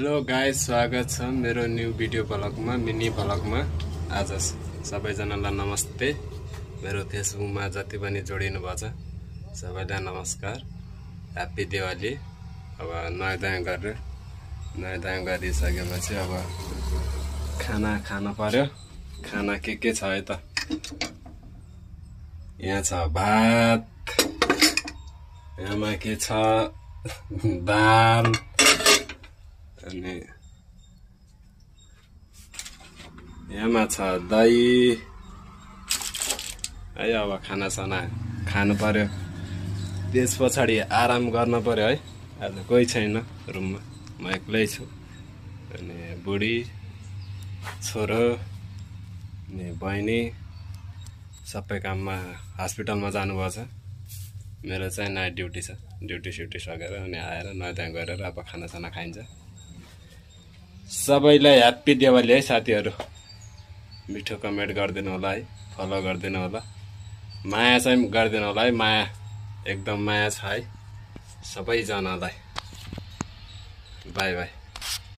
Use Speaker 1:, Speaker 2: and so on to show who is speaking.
Speaker 1: Hello guys, स्वागत छ मेरो न्यू भिडियो ब्लगमा, मिनी ब्लगमा। आज सबैजनालाई नमस्ते। मेरो फेसबुकमा जति पनि जोडिनु भएको छ सबैलाई नमस्कार, ह्याप्पी दिवाली। अब नुहाइधुवाइ गरिसकेपछि अब खाना खानु पर्यो। खाना के छ है त? यहाँ छ भात, यहाँ के छ दाल, अनि यहाँ छ दही है। अब खानासाना खानु पर्यो, त्यस पछाडि आराम गर्न पर्यो है। आज कोही छैन रुममा, म एक्लै छु। अनि बुढी, छोरो अनि बहिनी सबै काममा हस्पिटलमा जानुभएको छ। मेरो चाहिँ नाइट ड्युटी छ। ड्युटी सकेर अनि आएर नुहाइधुवाइ गरेर अब खानासाना खाइन्छ। सबैलाई ह्याप्पी दिवाली है साथीहरू। मिठो कमेन्ट गरिदिनु होला है, फलो गरिदिनु होला, माया चाहिँ गरिदिनु होला है। माया एकदम माया छ है सबैजनालाई। By by.